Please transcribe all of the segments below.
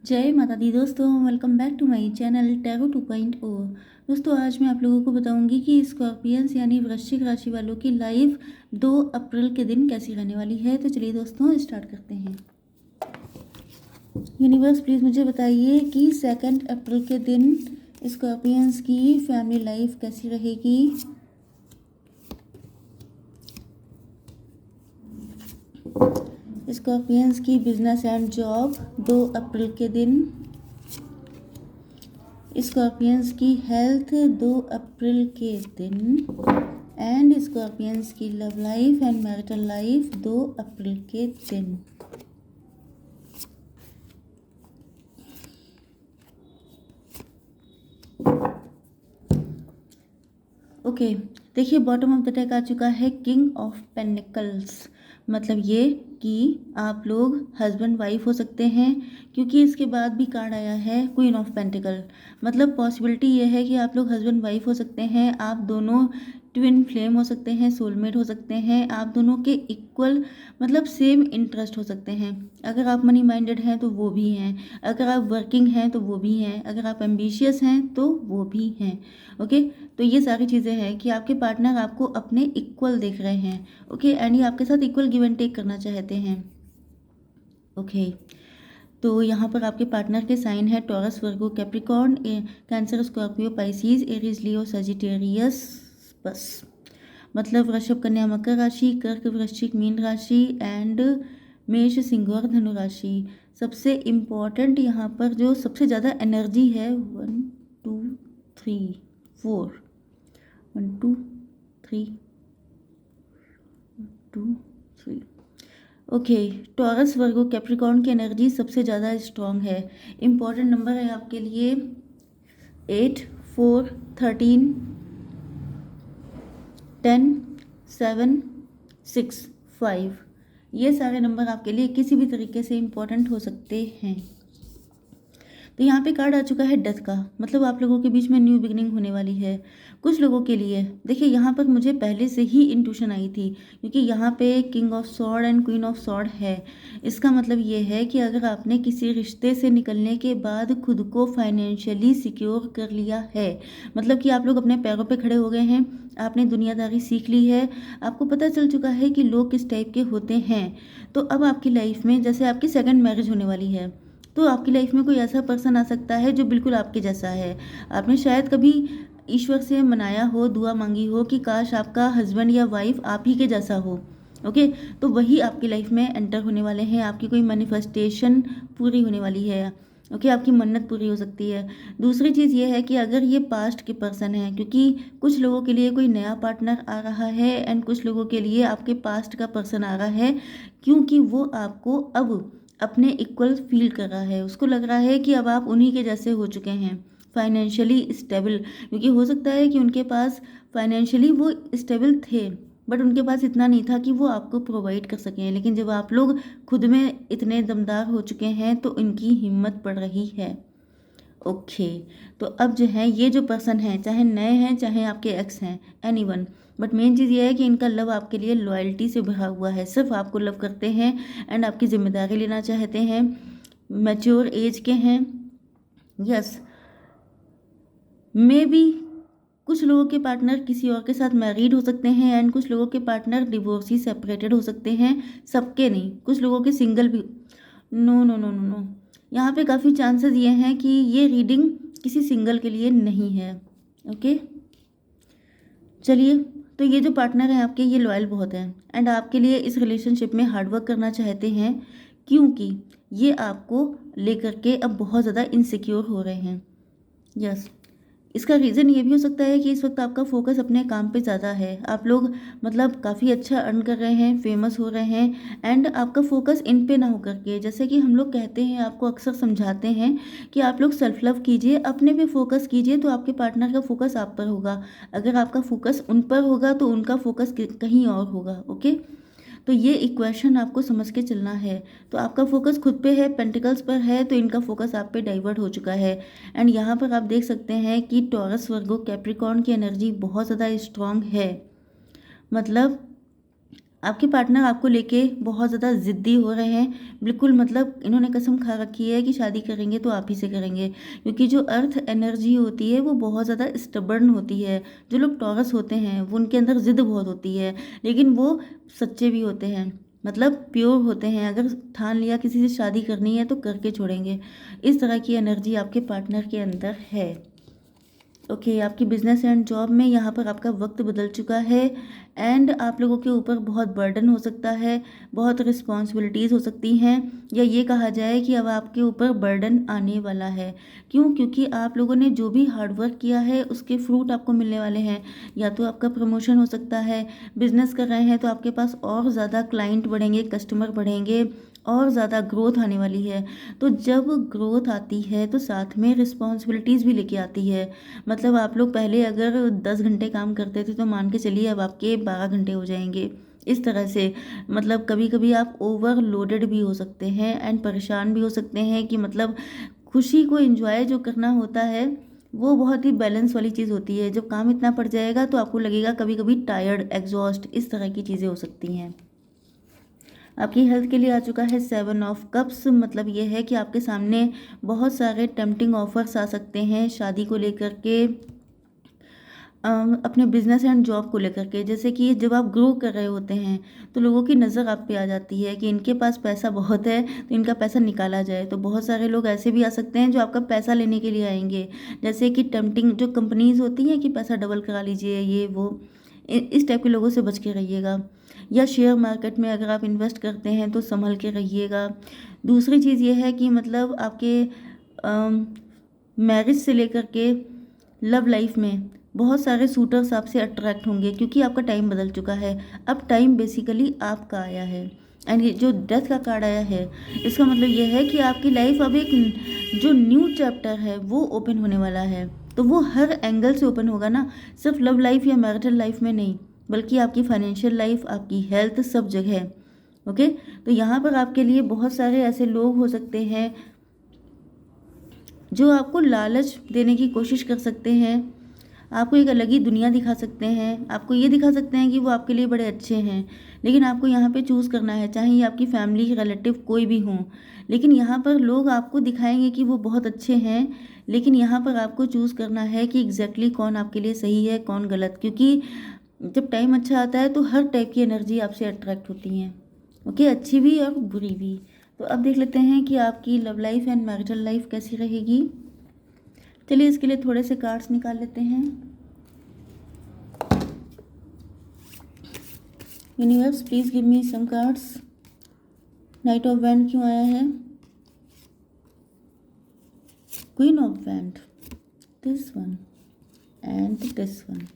जय माता दी दोस्तों, welcome back to my channel tarot 2.0। दोस्तों आज मैं आप लोगों को बताऊंगी कि स्कॉर्पियंस यानी वृश्चिक राशि वालों की लाइफ 2 अप्रैल के दिन कैसी रहने वाली है। तो चलिए दोस्तों स्टार्ट करते हैं। यूनिवर्स प्लीज़ मुझे बताइए कि 2 अप्रैल के दिन स्कॉर्पियंस की फैमिली लाइफ कैसी रहेगी। स्कॉर्पियंस की बिजनेस एंड जॉब 2 अप्रैल के दिन। स्कॉर्पियंस की हेल्थ 2 अप्रैल के दिन। एंड स्कॉर्पियंस की love life and marital life 2 अप्रैल के दिन। ओके, देखिए बॉटम ऑफ द डेक आ चुका है किंग ऑफ पेनिकल्स। मतलब ये कि आप लोग हस्बैंड वाइफ हो सकते हैं, क्योंकि इसके बाद भी कार्ड आया है क्वीन ऑफ पेंटिकल। मतलब पॉसिबिलिटी ये है कि आप लोग हस्बैंड वाइफ हो सकते हैं, आप दोनों ट्विन फ्लेम हो सकते हैं, सोलमेट हो सकते हैं, आप दोनों के इक्वल मतलब सेम इंटरेस्ट हो सकते हैं। अगर आप मनी माइंडेड हैं तो वो भी हैं, अगर आप वर्किंग हैं तो वो भी हैं, अगर आप एम्बिशियस हैं तो वो भी हैं। ओके, तो ये सारी चीज़ें हैं कि आपके पार्टनर आपको अपने इक्वल देख रहे हैं। ओके, एंड ये आपके साथ इक्वल गिव एंड टेक करना चाहते हैं। ओके, तो यहाँ पर आपके पार्टनर के साइन है Taurus, Virgo, Capricorn, Cancer, Scorpio, Pisces, Aries, Leo, Sagittarius. बस मतलब वृषभ, कन्या, मकर राशि, कर्क, वृश्चिक, मीन राशि एंड मेष, सिंह और धनु राशि। सबसे इम्पॉर्टेंट यहाँ पर जो सबसे ज़्यादा एनर्जी है 1 2 3 4 1 2 3 2 3। ओके, टॉरस, वर्गो, कैप्रिकॉर्न की एनर्जी सबसे ज़्यादा स्ट्रॉन्ग है। इम्पॉर्टेंट नंबर है आपके लिए 8 4 13 10 7 6 5। ये सारे नंबर आपके लिए किसी भी तरीके से इम्पॉर्टेंट हो सकते हैं। तो यहाँ पे कार्ड आ चुका है डेथ का, मतलब आप लोगों के बीच में न्यू बिगनिंग होने वाली है। कुछ लोगों के लिए देखिए यहाँ पर मुझे पहले से ही इंट्यूशन आई थी, क्योंकि यहाँ पे king of sword and queen of sword है। इसका मतलब ये है कि अगर आपने किसी रिश्ते से निकलने के बाद खुद को फाइनेंशियली सिक्योर कर लिया है, मतलब कि आप लोग अपने पैरों पे खड़े हो गए हैं, आपने दुनियादारी सीख ली है, आपको पता चल चुका है कि लोग किस टाइप के होते हैं। तो अब आपकी लाइफ में जैसे आपकी सेकंड मैरिज होने वाली है, तो आपकी लाइफ में कोई ऐसा पर्सन आ सकता है जो बिल्कुल आपके जैसा है। आपने शायद कभी ईश्वर से मनाया हो, दुआ मांगी हो कि काश आपका हस्बैंड या वाइफ आप ही के जैसा हो। ओके, तो वही आपकी लाइफ में एंटर होने वाले हैं, आपकी कोई मैनिफेस्टेशन पूरी होने वाली है। ओके, आपकी मन्नत पूरी हो सकती है। दूसरी चीज़ ये है कि अगर ये पास्ट के पर्सन हैं, क्योंकि कुछ लोगों के लिए कोई नया पार्टनर आ रहा है एंड कुछ लोगों के लिए आपके पास्ट का पर्सन आ रहा है, क्योंकि वो आपको अब अपने इक्वल फील कर रहा है। उसको लग रहा है कि अब आप उन्हीं के जैसे हो चुके हैं, फाइनेंशियली स्टेबल। क्योंकि हो सकता है कि उनके पास फाइनेंशियली वो स्टेबल थे, बट उनके पास इतना नहीं था कि वो आपको प्रोवाइड कर सकें। लेकिन जब आप लोग खुद में इतने दमदार हो चुके हैं तो इनकी हिम्मत बढ़ रही है। ओके, तो अब जो है ये जो पर्सन है, चाहे नए हैं चाहे आपके एक्स हैं, एनीवन, बट मेन चीज़ ये है कि इनका लव आपके लिए लॉयल्टी से भरा हुआ है। सिर्फ आपको लव करते हैं एंड आपकी जिम्मेदारी लेना चाहते हैं, मैच्योर एज के हैं। यस, मे बी कुछ लोगों के पार्टनर किसी और के साथ मैरिड हो सकते हैं एंड कुछ लोगों के पार्टनर डिवोर्सी सेपरेटेड हो सकते हैं। सबके नहीं, कुछ लोगों के सिंगल भी। No no no no no, यहाँ पे काफ़ी चांसेस ये हैं कि ये रीडिंग किसी सिंगल के लिए नहीं है। ओके, चलिए, तो ये जो पार्टनर हैं आपके, ये लॉयल बहुत हैं एंड आपके लिए इस रिलेशनशिप में हार्डवर्क करना चाहते हैं, क्योंकि ये आपको लेकर के अब बहुत ज़्यादा इनसिक्योर हो रहे हैं। यस, इसका रीज़न ये भी हो सकता है कि इस वक्त आपका फोकस अपने काम पे ज़्यादा है। आप लोग मतलब काफ़ी अच्छा अर्न कर रहे हैं, फेमस हो रहे हैं एंड आपका फोकस इन पे ना हो करके, जैसे कि हम लोग कहते हैं, आपको अक्सर समझाते हैं कि आप लोग सेल्फ लव कीजिए, अपने पे फोकस कीजिए, तो आपके पार्टनर का फोकस आप पर होगा। अगर आपका फोकस उन पर होगा तो उनका फोकस कहीं और होगा। ओके, तो ये इक्वेशन आपको समझ के चलना है। तो आपका फोकस खुद पे है, पेंटिकल्स पर है, तो इनका फोकस आप पे डाइवर्ट हो चुका है। एंड यहाँ पर आप देख सकते हैं कि टॉरस, वर्गो, कैप्रिकॉर्न की एनर्जी बहुत ज़्यादा स्ट्रांग है। मतलब आपके पार्टनर आपको लेके बहुत ज़्यादा ज़िद्दी हो रहे हैं, बिल्कुल मतलब इन्होंने कसम खा रखी है कि शादी करेंगे तो आप ही से करेंगे, क्योंकि जो अर्थ एनर्जी होती है वो बहुत ज़्यादा स्टबर्न होती है। जो लोग टॉरस होते हैं वो उनके अंदर ज़िद बहुत होती है, लेकिन वो सच्चे भी होते हैं, मतलब प्योर होते हैं। अगर ठान लिया किसी से शादी करनी है तो करके छोड़ेंगे। इस तरह की एनर्जी आपके पार्टनर के अंदर है। ओके, आपकी बिजनेस एंड जॉब में यहाँ पर आपका वक्त बदल चुका है एंड आप लोगों के ऊपर बहुत बर्डन हो सकता है, बहुत रिस्पॉन्सिबिलिटीज़ हो सकती हैं, या ये कहा जाए कि अब आपके ऊपर बर्डन आने वाला है। क्यों? क्योंकि आप लोगों ने जो भी हार्डवर्क किया है उसके फ्रूट आपको मिलने वाले हैं। या तो आपका प्रमोशन हो सकता है, बिजनेस कर रहे हैं तो आपके पास और ज़्यादा क्लाइंट बढ़ेंगे, कस्टमर बढ़ेंगे, और ज़्यादा ग्रोथ आने वाली है। तो जब ग्रोथ आती है तो साथ में रिस्पॉन्सिबिलिटीज़ भी लेके आती है। मतलब आप लोग पहले अगर 10 घंटे काम करते थे तो मान के चलिए अब आपके 12 घंटे हो जाएंगे। इस तरह से मतलब कभी कभी आप ओवरलोडेड भी हो सकते हैं एंड परेशान भी हो सकते हैं, कि मतलब खुशी को एंजॉय जो करना होता है वो बहुत ही बैलेंस वाली चीज़ होती है। जब काम इतना पड़ जाएगा तो आपको लगेगा कभी कभी टायर्ड, एग्जॉस्ट, इस तरह की चीज़ें हो सकती हैं। आपकी हेल्थ के लिए आ चुका है 7 ऑफ कप्स। मतलब ये है कि आपके सामने बहुत सारे टेम्पटिंग ऑफर्स आ सकते हैं शादी को लेकर के, अपने बिजनेस एंड जॉब को लेकर के। जैसे कि जब आप ग्रो कर रहे होते हैं तो लोगों की नज़र आप पे आ जाती है कि इनके पास पैसा बहुत है तो इनका पैसा निकाला जाए। तो बहुत सारे लोग ऐसे भी आ सकते हैं जो आपका पैसा लेने के लिए आएंगे, जैसे कि टेम्पटिंग जो कंपनीज होती हैं कि पैसा डबल करा लीजिए, ये वो, इस टाइप के लोगों से बच के रहिएगा। या शेयर मार्केट में अगर आप इन्वेस्ट करते हैं तो संभल के रहिएगा। दूसरी चीज़ ये है कि मतलब आपके मैरिज से लेकर के लव लाइफ में बहुत सारे सूटर्स आपसे अट्रैक्ट होंगे, क्योंकि आपका टाइम बदल चुका है। अब टाइम बेसिकली आपका आया है। एंड ये जो डेथ का कार्ड आया है इसका मतलब ये है कि आपकी लाइफ अब एक जो न्यू चैप्टर है वो ओपन होने वाला है। तो वो हर एंगल से ओपन होगा ना, सिर्फ लव लाइफ या मैरिटल लाइफ में नहीं, बल्कि आपकी फाइनेंशियल लाइफ, आपकी हेल्थ, सब जगह। ओके, तो यहाँ पर आपके लिए बहुत सारे ऐसे लोग हो सकते हैं जो आपको लालच देने की कोशिश कर सकते हैं, आपको एक अलग ही दुनिया दिखा सकते हैं, आपको ये दिखा सकते हैं कि वो आपके लिए बड़े अच्छे हैं। लेकिन आपको यहाँ पे चूज़ करना है, चाहे ये आपकी फैमिली, रिलेटिव कोई भी हो। लेकिन यहाँ पर लोग आपको दिखाएंगे कि वो बहुत अच्छे हैं, लेकिन यहाँ पर आपको चूज़ करना है कि एग्जैक्टली कौन आपके लिए सही है, कौन गलत। क्योंकि जब टाइम अच्छा आता है तो हर टाइप की एनर्जी आपसे अट्रैक्ट होती हैं। ओके, अच्छी भी और बुरी भी। तो अब देख लेते हैं कि आपकी love life and marital life कैसी रहेगी। चलिए इसके लिए थोड़े से कार्ड्स निकाल लेते हैं। Universe please give me some cards. Knight of wand क्यों आया है? Queen of wand, this one and this one.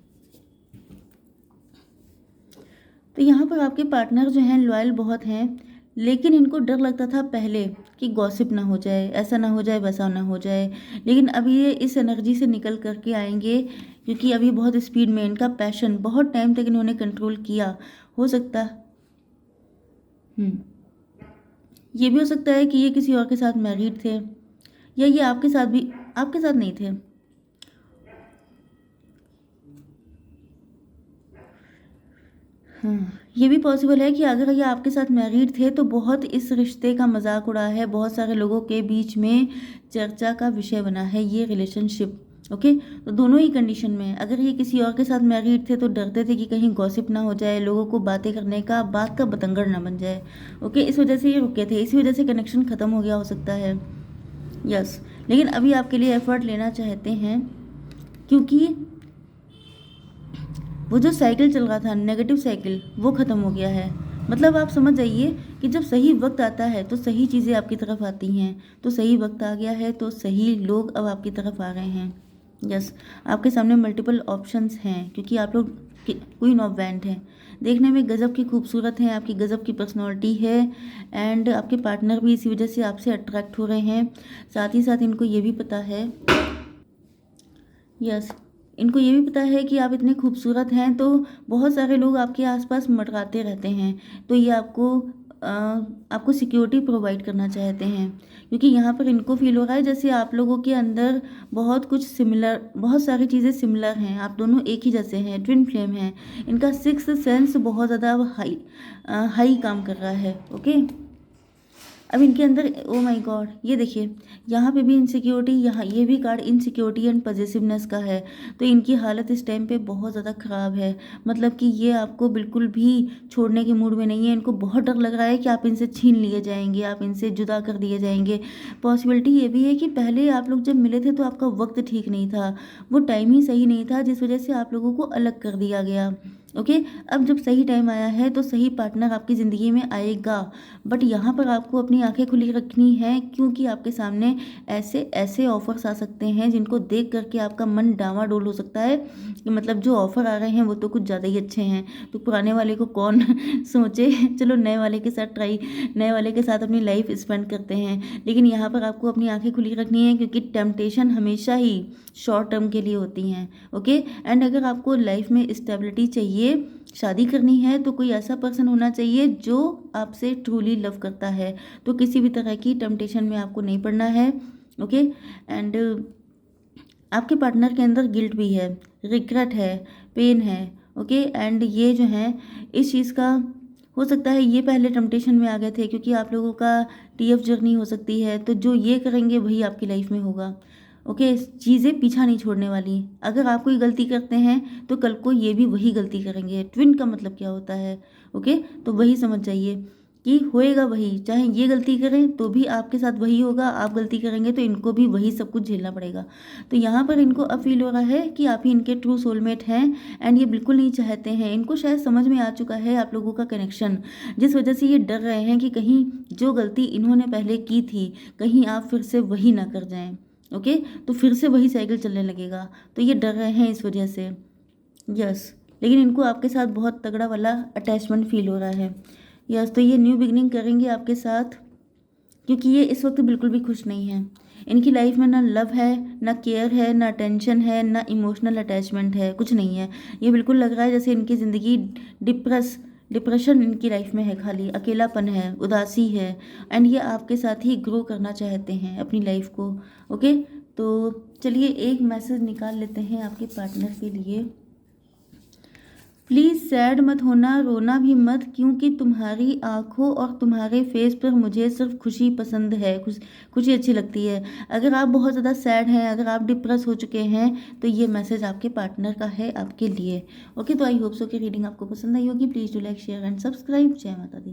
तो यहाँ पर आपके पार्टनर जो हैं लॉयल बहुत हैं, लेकिन इनको डर लगता था पहले कि गॉसिप ना हो जाए, ऐसा ना हो जाए, वैसा ना हो जाए। लेकिन अब ये इस एनर्जी से निकल करके आएंगे, क्योंकि अभी बहुत स्पीड में इनका पैशन बहुत टाइम तक इन्होंने कंट्रोल किया। हो सकता ये भी हो सकता है कि ये किसी और के साथ मैरिड थे, या ये आपके साथ भी, आपके साथ नहीं थे। हाँ, ये भी पॉसिबल है कि अगर ये आपके साथ मैरिड थे तो बहुत इस रिश्ते का मजाक उड़ा है, बहुत सारे लोगों के बीच में चर्चा का विषय बना है ये रिलेशनशिप। ओके, तो दोनों ही कंडीशन में अगर ये किसी और के साथ मैरिड थे तो डरते थे कि कहीं गॉसिप ना हो जाए, लोगों को बातें करने का, बात का बतंगड़ ना बन जाए। ओके, इस वजह से ये रुके थे, इसी वजह से कनेक्शन ख़त्म हो गया हो सकता है। यस, लेकिन अभी आपके लिए एफर्ट लेना चाहते हैं, क्योंकि वो जो साइकिल चल रहा था, नेगेटिव साइकिल, वो ख़त्म हो गया है। मतलब आप समझ जाइए कि जब सही वक्त आता है तो सही चीज़ें आपकी तरफ आती हैं। तो सही वक्त आ गया है तो सही लोग अब आपकी तरफ आ रहे हैं। यस, आपके सामने मल्टीपल ऑप्शंस हैं, क्योंकि आप लोग क्वीन ऑफ वैंड हैं, देखने में गज़ब की खूबसूरत हैं, आपकी गज़ब की पर्सनालिटी है। एंड आपके पार्टनर भी इसी वजह से आपसे अट्रैक्ट हो रहे हैं। साथ ही साथ इनको ये भी पता है, यस, इनको ये भी पता है कि आप इतने खूबसूरत हैं, तो बहुत सारे लोग आपके आसपास मंडराते रहते हैं। तो ये आपको आपको सिक्योरिटी प्रोवाइड करना चाहते हैं, क्योंकि यहाँ पर इनको फील हो रहा है जैसे आप लोगों के अंदर बहुत कुछ सिमिलर, बहुत सारी चीज़ें सिमिलर हैं, आप दोनों एक ही जैसे हैं, ट्विन फ्लेम हैं। इनका सिक्स्थ सेंस बहुत ज़्यादा हाई काम कर रहा है। ओके, अब इनके अंदर, ओ माय गॉड, ये देखिए यहाँ पे भी इनसिक्योरिटी, यहाँ ये भी कार्ड इनसिक्योरिटी एंड पॉजिटिवनेस का है। तो इनकी हालत इस टाइम पे बहुत ज़्यादा ख़राब है, मतलब कि ये आपको बिल्कुल भी छोड़ने के मूड में नहीं है। इनको बहुत डर लग रहा है कि आप इनसे छीन लिए जाएंगे, आप इनसे जुदा कर दिए जाएंगे। पॉसिबिलिटी ये भी है कि पहले आप लोग जब मिले थे तो आपका वक्त ठीक नहीं था, वो टाइम ही सही नहीं था, जिस वजह से आप लोगों को अलग कर दिया गया। ओके, अब जब सही टाइम आया है तो सही पार्टनर आपकी ज़िंदगी में आएगा। बट यहाँ पर आपको अपनी आंखें खुली रखनी है, क्योंकि आपके सामने ऐसे ऐसे ऑफर्स आ सकते हैं जिनको देख करके आपका मन डावाडोल हो सकता है कि मतलब जो ऑफर आ रहे हैं वो तो कुछ ज़्यादा ही अच्छे हैं, तो पुराने वाले को कौन सोचे, चलो नए वाले के साथ नए वाले के साथ अपनी लाइफ स्पेंड करते हैं। लेकिन यहाँ पर आपको अपनी आंखें खुली रखनी है, क्योंकि टेम्पटेशन हमेशा ही शॉर्ट टर्म के लिए होती हैं। ओके, एंड अगर आपको लाइफ में स्टेबिलिटी चाहिए, शादी करनी है, तो कोई ऐसा पर्सन होना चाहिए जो आपसे ट्रूली लव करता है। तो किसी भी तरह की टेम्पटेशन में आपको नहीं पड़ना है। ओके, एंड आपके पार्टनर के अंदर गिल्ट भी है, रिग्रेट है, पेन है। ओके, एंड ये जो है इस चीज़ का हो सकता है ये पहले टेम्पटेशन में आ गए थे, क्योंकि आप लोगों का टीएफ जर्नी हो सकती है, तो जो ये करेंगे वही आपकी लाइफ में होगा। ओके, चीज़ें पीछा नहीं छोड़ने वाली। अगर आप कोई गलती करते हैं तो कल को ये भी वही गलती करेंगे। ट्विन का मतलब क्या होता है? ओके, तो वही समझ जाइए कि होएगा वही, चाहे ये गलती करें तो भी आपके साथ वही होगा, आप गलती करेंगे तो इनको भी वही सब कुछ झेलना पड़ेगा। तो यहाँ पर इनको अब फील हो रहा है कि आप ही इनके ट्रू सोलमेट हैं, एंड ये बिल्कुल नहीं चाहते हैं। इनको शायद समझ में आ चुका है आप लोगों का कनेक्शन, जिस वजह से ये डर रहे हैं कि कहीं जो गलती इन्होंने पहले की थी कहीं आप फिर से वही ना कर जाएं। ओके, तो फिर से वही साइकिल चलने लगेगा, तो ये डर रहे हैं इस वजह से। यस, लेकिन इनको आपके साथ बहुत तगड़ा वाला अटैचमेंट फील हो रहा है। यस, तो ये न्यू बिगनिंग करेंगे आपके साथ, क्योंकि ये इस वक्त बिल्कुल भी खुश नहीं है। इनकी लाइफ में ना लव है, ना केयर है, ना टेंशन है, ना इमोशनल अटैचमेंट है, कुछ नहीं है। ये बिल्कुल लग रहा है जैसे इनकी ज़िंदगी डिप्रेशन इनकी लाइफ में है, खाली अकेलापन है, उदासी है, एंड ये आपके साथ ही ग्रो करना चाहते हैं अपनी लाइफ को। ओके, तो चलिए एक मैसेज निकाल लेते हैं आपके पार्टनर के लिए। प्लीज़ सैड मत होना, रोना भी मत, क्योंकि तुम्हारी आंखों और तुम्हारे फेस पर मुझे सिर्फ खुशी पसंद है, खुशी अच्छी लगती है। अगर आप बहुत ज़्यादा सैड हैं, अगर आप डिप्रेस हो चुके हैं, तो ये मैसेज आपके पार्टनर का है आपके लिए। ओके, तो आई होप सो कि रीडिंग आपको पसंद आई होगी। Please do like, share and subscribe. जय माता दी।